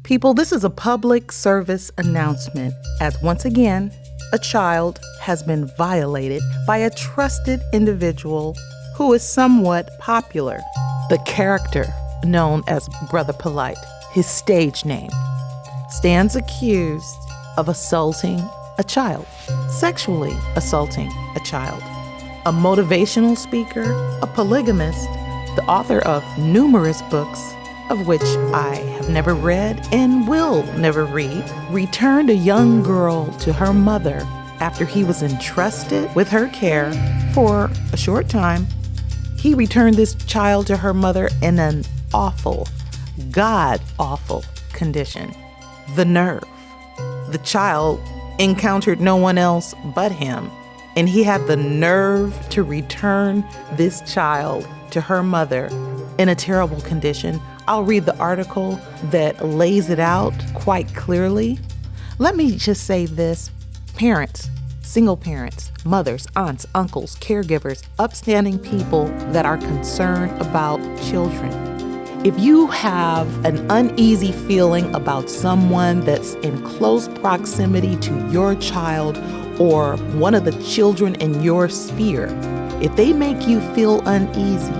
People, this is a public service announcement, as once again, a child has been violated by a trusted individual who is somewhat popular. The character known as Brother Polight, his stage name, stands accused of assaulting a child, sexually assaulting a child. A motivational speaker, a polygamist, the author of numerous books, of which I have never read and will never read, returned a young girl to her mother after he was entrusted with her care for a short time. He returned this child to her mother in an awful, god-awful condition. The nerve. The child encountered no one else but him, and he had the nerve to return this child to her mother in a terrible condition. I'll read the article that lays it out quite clearly. Let me just say this. Parents, single parents, mothers, aunts, uncles, caregivers, upstanding people that are concerned about children. If you have an uneasy feeling about someone that's in close proximity to your child or one of the children in your sphere, if they make you feel uneasy,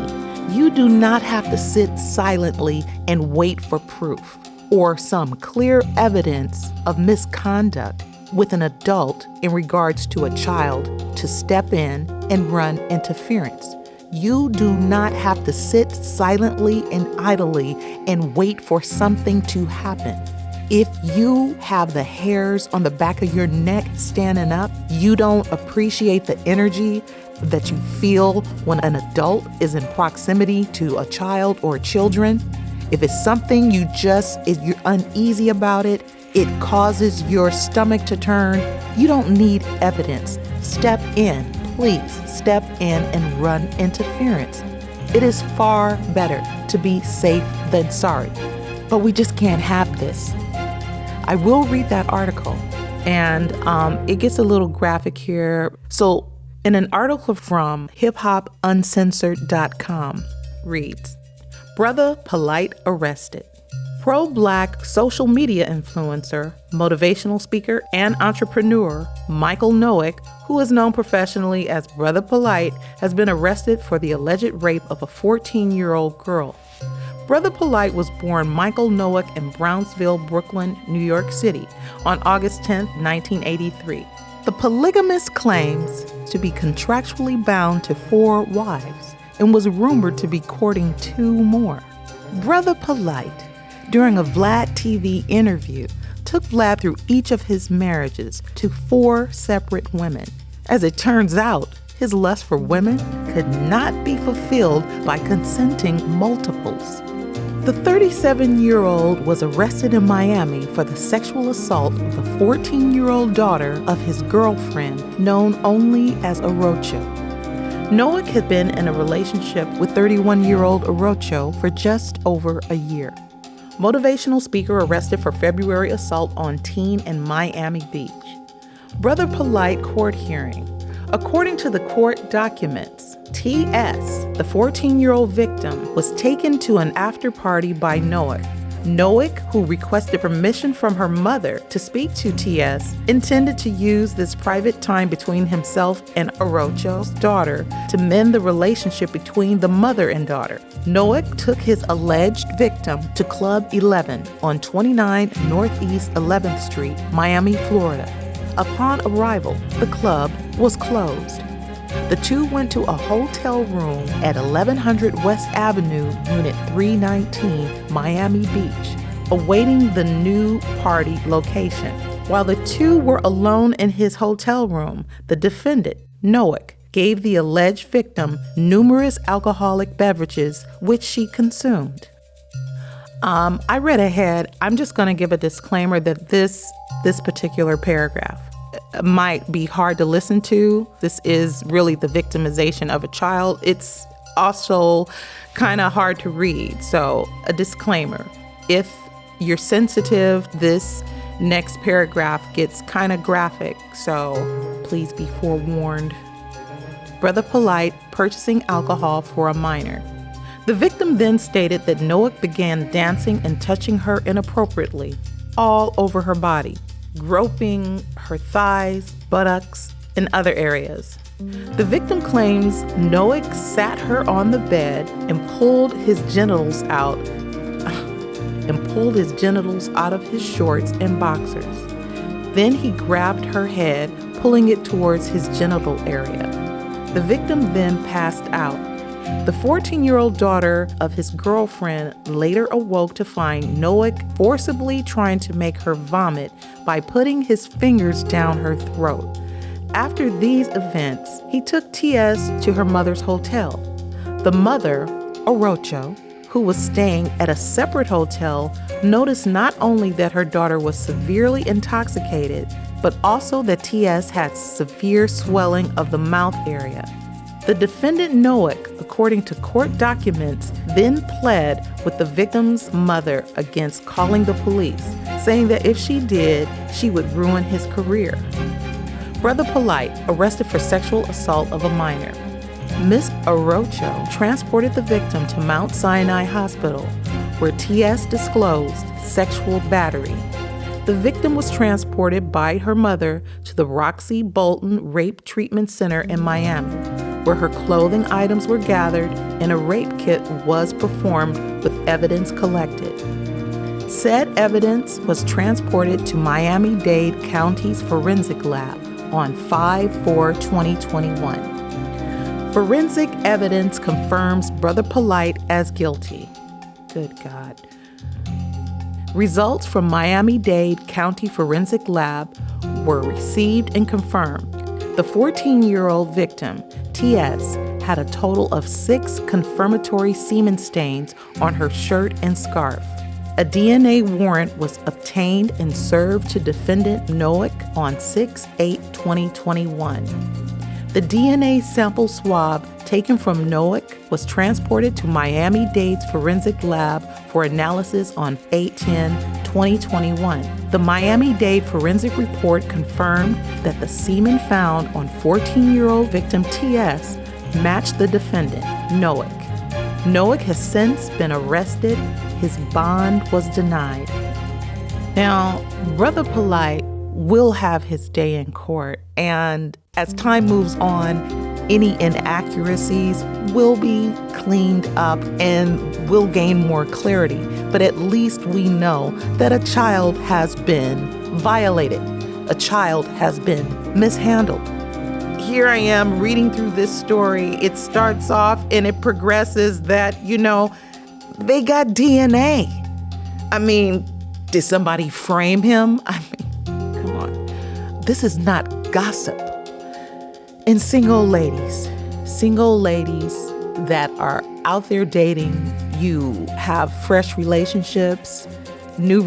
you do not have to sit silently and wait for proof or some clear evidence of misconduct with an adult in regards to a child to step in and run interference. You do not have to sit silently and idly and wait for something to happen. If you have the hairs on the back of your neck standing up, you don't appreciate the energy that you feel when an adult is in proximity to a child or children. If it's something you're uneasy about it, it causes your stomach to turn, you don't need evidence. Step in, please step in and run interference. It is far better to be safe than sorry, but we just can't have this. I will read that article, and it gets a little graphic here. So in an article from hiphopuncensored.com reads, Brother Polight arrested. Pro-Black social media influencer, motivational speaker, and entrepreneur Michael Noack, who is known professionally as Brother Polight, has been arrested for the alleged rape of a 14-year-old girl. Brother Polight was born Michael Noack in Brownsville, Brooklyn, New York City on August 10, 1983. The polygamist claims to be contractually bound to 4 wives and was rumored to be courting 2 more. Brother Polight, during a Vlad TV interview, took Vlad through each of his marriages to 4 separate women. As it turns out, his lust for women could not be fulfilled by consenting multiples. The 37-year-old was arrested in Miami for the sexual assault of the 14-year-old daughter of his girlfriend, known only as Orocho. Noack had been in a relationship with 31-year-old Orocho for just over a year. Motivational speaker arrested for February assault on teen in Miami Beach. Brother Polight court hearing. According to the court documents, T.S., the 14-year-old victim, was taken to an after-party by Noack. Noack, who requested permission from her mother to speak to T.S., intended to use this private time between himself and Orocho's daughter to mend the relationship between the mother and daughter. Noack took his alleged victim to Club 11 on 29 Northeast 11th Street, Miami, Florida. Upon arrival, the club was closed. The two went to a hotel room at 1100 West Avenue, Unit 319, Miami Beach, awaiting the new party location. While the two were alone in his hotel room, the defendant, Noack, gave the alleged victim numerous alcoholic beverages, which she consumed. I read ahead. I'm just going to give a disclaimer that this particular paragraph might be hard to listen to. This is really the victimization of a child. It's also kind of hard to read. So a disclaimer, if you're sensitive, this next paragraph gets kind of graphic. So please be forewarned. Brother Polight purchasing alcohol for a minor. The victim then stated that Noack began dancing and touching her inappropriately all over her body, groping her thighs, buttocks, and other areas. The victim claims Noack sat her on the bed and pulled his genitals out of his shorts and boxers. Then he grabbed her head, pulling it towards his genital area. The victim then passed out. The 14-year-old daughter of his girlfriend later awoke to find Noack forcibly trying to make her vomit by putting his fingers down her throat. After these events, he took T.S. to her mother's hotel. The mother, Orocho, who was staying at a separate hotel, noticed not only that her daughter was severely intoxicated, but also that T.S. had severe swelling of the mouth area. The defendant Noack, according to court documents, then pled with the victim's mother against calling the police, saying that if she did, she would ruin his career. Brother Polight, arrested for sexual assault of a minor. Miss Orocho transported the victim to Mount Sinai Hospital, where T.S. disclosed sexual battery. The victim was transported by her mother to the Roxy Bolton Rape Treatment Center in Miami, where her clothing items were gathered and a rape kit was performed with evidence collected. Said evidence was transported to Miami-Dade County's forensic lab on 5/4/2021. Forensic evidence confirms Brother Polight as guilty. Good God. Results from Miami-Dade County Forensic Lab were received and confirmed. The 14-year-old victim, T.S., had a total of 6 confirmatory semen stains on her shirt and scarf. A DNA warrant was obtained and served to defendant Noack on 6/8/2021. The DNA sample swab taken from Noack was transported to Miami-Dade's forensic lab for analysis on 8/10/2021. The Miami-Dade forensic report confirmed that the semen found on 14-year-old victim T.S. matched the defendant, Noack. Noack has since been arrested. His bond was denied. Now, Brother Polight will have his day in court, and as time moves on, any inaccuracies will be cleaned up and will gain more clarity. But at least we know that a child has been violated. A child has been mishandled. Here I am reading through this story. It starts off and it progresses that, they got DNA. I mean, did somebody frame him? I mean, come on. This is not gossip. And single ladies that are out there dating, you have fresh relationships, new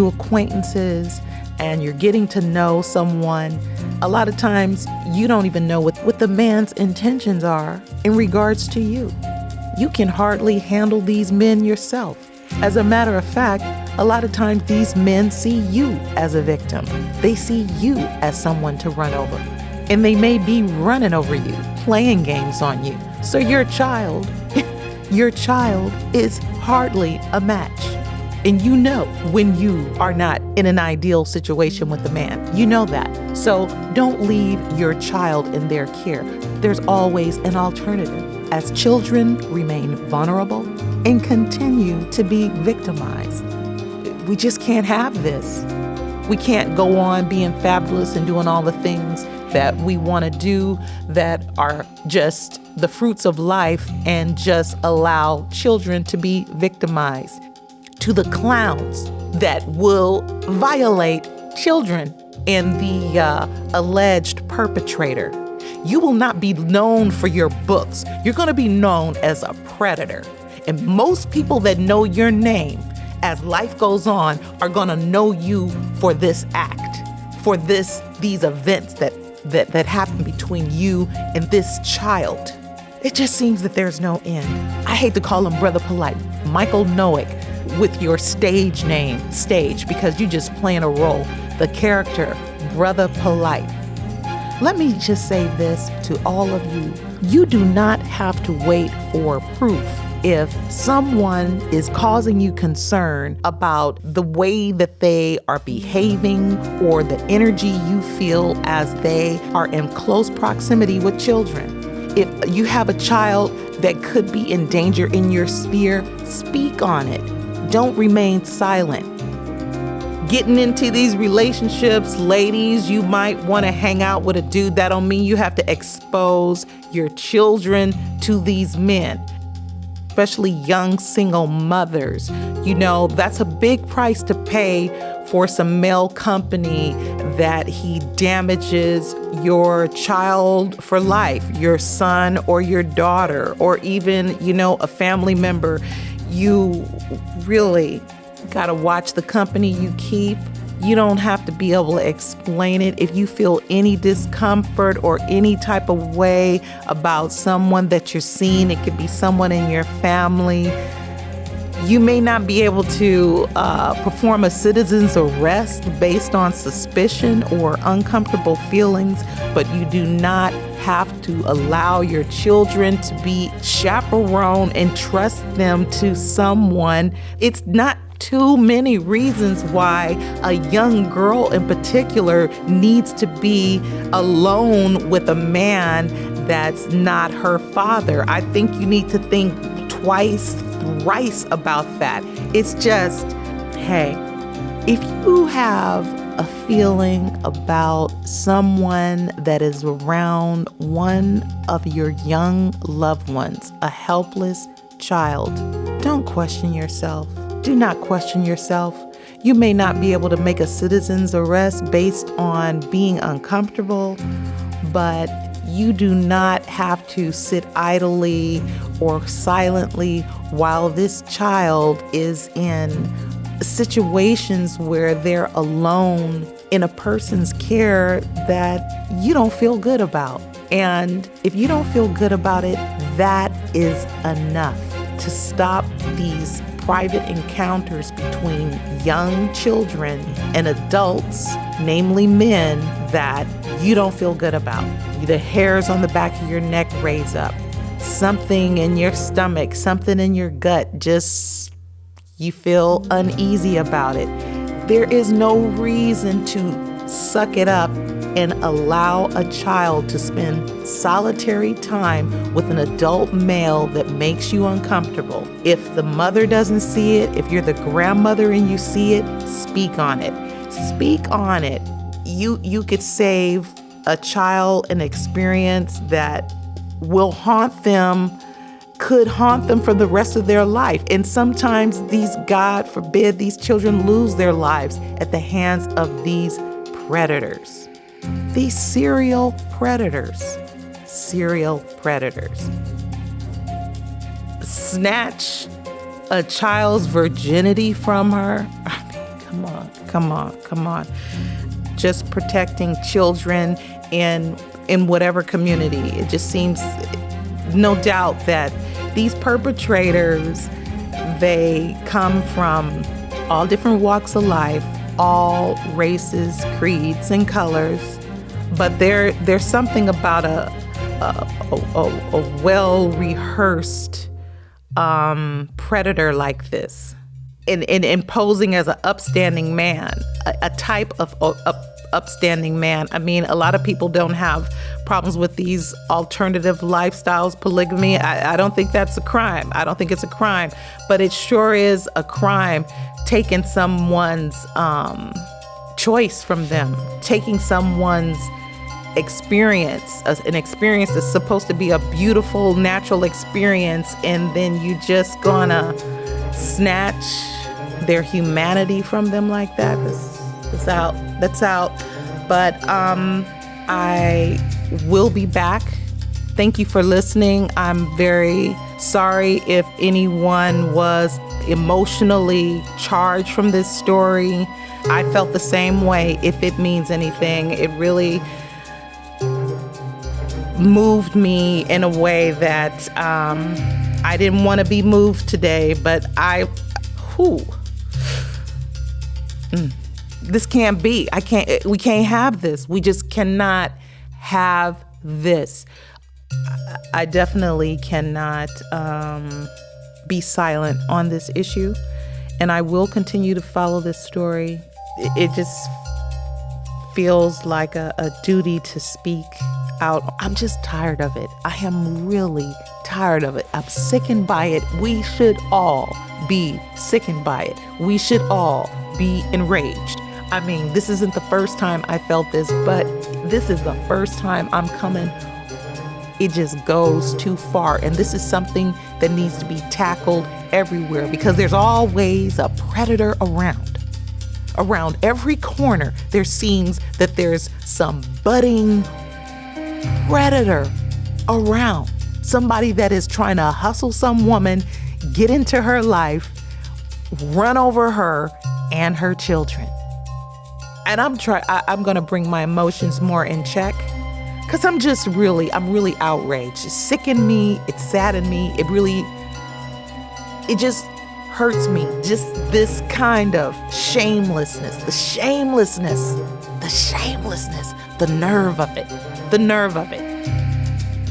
acquaintances, and you're getting to know someone. A lot of times you don't even know what the man's intentions are in regards to you. You can hardly handle these men yourself. As a matter of fact, a lot of times these men see you as a victim. They see you as someone to run over. And they may be running over you, playing games on you. So your child is hardly a match. And you know when you are not in an ideal situation with a man. You know that. So don't leave your child in their care. There's always an alternative, as children remain vulnerable and continue to be victimized. We just can't have this. We can't go on being fabulous and doing all the things that we want to do that are just the fruits of life and just allow children to be victimized. To the clowns that will violate children and the alleged perpetrator. You will not be known for your books. You're going to be known as a predator. And most people that know your name as life goes on are going to know you for this act, for these events that happen between you and this child. It just seems that there's no end. I hate to call him Brother Polight, Michael Noack, with your stage name, because you're just playing a role, the character, Brother Polight. Let me just say this to all of you. You do not have to wait for proof if someone is causing you concern about the way that they are behaving or the energy you feel as they are in close proximity with children. If you have a child that could be in danger in your sphere, speak on it. Don't remain silent. Getting into these relationships, ladies, you might want to hang out with a dude. That don't mean you have to expose your children to these men, especially young single mothers. You know, that's a big price to pay for some male company that he damages your child for life, your son or your daughter, or even, you know, a family member. You really gotta watch the company you keep. You don't have to be able to explain it. If you feel any discomfort or any type of way about someone that you're seeing, it could be someone in your family. You may not be able to perform a citizen's arrest based on suspicion or uncomfortable feelings, but you do not have to allow your children to be chaperoned and trust them to someone. It's not too many reasons why a young girl in particular needs to be alone with a man that's not her father. I think you need to think twice, thrice about that. It's just, hey, if you have a feeling about someone that is around one of your young loved ones, a helpless child, don't question yourself. Do not question yourself. You may not be able to make a citizen's arrest based on being uncomfortable, but you do not have to sit idly or silently while this child is in situations where they're alone in a person's care that you don't feel good about. And if you don't feel good about it, that is enough to stop these private encounters between young children and adults, namely men, that you don't feel good about. The hairs on the back of your neck raise up. Something in your stomach, something in your gut, just you feel uneasy about it. There is no reason to suck it up and allow a child to spend solitary time with an adult male that makes you uncomfortable. If the mother doesn't see it, if you're the grandmother and you see it, speak on it. Speak on it. You could save a child an experience that will haunt them, could haunt them for the rest of their life. And sometimes these, God forbid, these children lose their lives at the hands of these predators. These serial predators. Snatch a child's virginity from her. I mean, come on. Just protecting children in whatever community. It just seems, no doubt, that these perpetrators, they come from all different walks of life, all races, creeds, and colors. But there's something about a well-rehearsed predator like this, in posing as an upstanding man, a type of upstanding man. I mean, a lot of people don't have problems with these alternative lifestyles, polygamy. I don't think that's a crime. I don't think it's a crime, but it sure is a crime taking someone's choice from them, taking someone's experience, an experience that's supposed to be a beautiful, natural experience, and then you just gonna snatch their humanity from them like that. That's out. But I will be back. Thank you for listening. I'm very sorry if anyone was emotionally charged from this story. I felt the same way. If it means anything, it really moved me in a way that I didn't want to be moved today, but this can't be. We can't have this. We just cannot have this. I definitely cannot be silent on this issue. And I will continue to follow this story. It just feels like a duty to speak out. I'm just tired of it. I am really tired of it. I'm sickened by it. We should all be sickened by it. We should all be enraged. I mean, this isn't the first time I felt this, but this is the first time I'm coming. It just goes too far. And this is something that needs to be tackled everywhere, because there's always a predator around. Around every corner, there seems that there's some budding predator around. Somebody that is trying to hustle some woman, get into her life, run over her and her children. And I'm going to bring my emotions more in check, because I'm really outraged. It sickened me. It saddened me. It just hurts me. Just this kind of shamelessness, the nerve of it.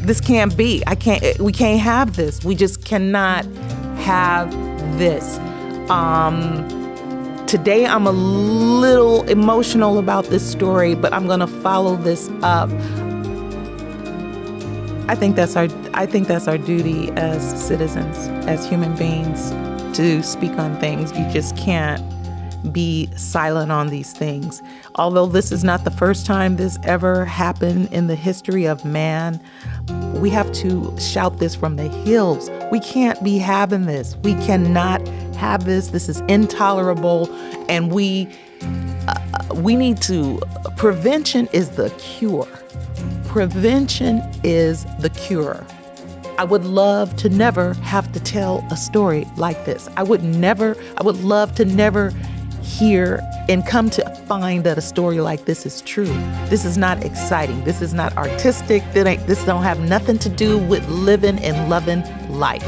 This can't be. We can't have this. We just cannot have this. Today I'm a little emotional about this story, but I'm going to follow this up. I think that's our duty as citizens, as human beings, to speak on things. You just can't be silent on these things. Although this is not the first time this ever happened in the history of man, we have to shout this from the hills. We can't be having this. We cannot have this. This is intolerable, and we need to. Prevention is the cure. Prevention is the cure. I would love to never have to tell a story like this. I would love to never hear and come to find that a story like this is true. This is not exciting. This is not artistic. This don't have nothing to do with living and loving life.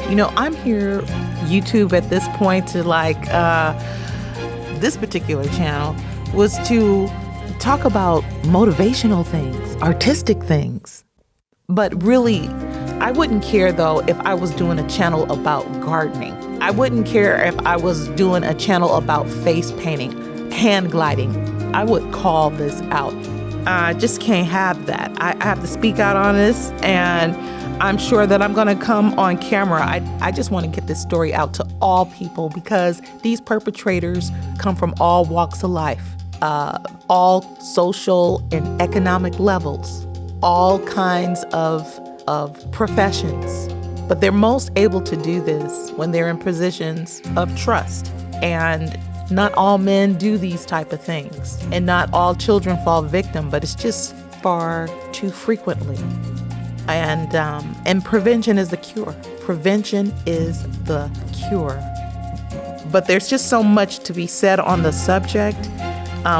You know, I'm here, YouTube at this point, to this particular channel was to talk about motivational things, artistic things. But really, I wouldn't care though if I was doing a channel about gardening. I wouldn't care if I was doing a channel about face painting, hand gliding. I would call this out. I just can't have that. I have to speak out on this, and I'm sure that I'm going to come on camera. I just want to get this story out to all people, because these perpetrators come from all walks of life, all social and economic levels, all kinds of professions. But they're most able to do this when they're in positions of trust. And not all men do these type of things, and not all children fall victim, but it's just far too frequently. And prevention is the cure. Prevention is the cure. But there's just so much to be said on the subject,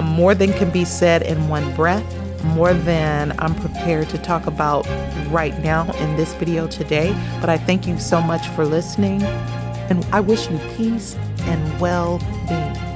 more than can be said in one breath, more than I'm prepared to talk about right now in this video today. But I thank you so much for listening, and I wish you peace and well-being.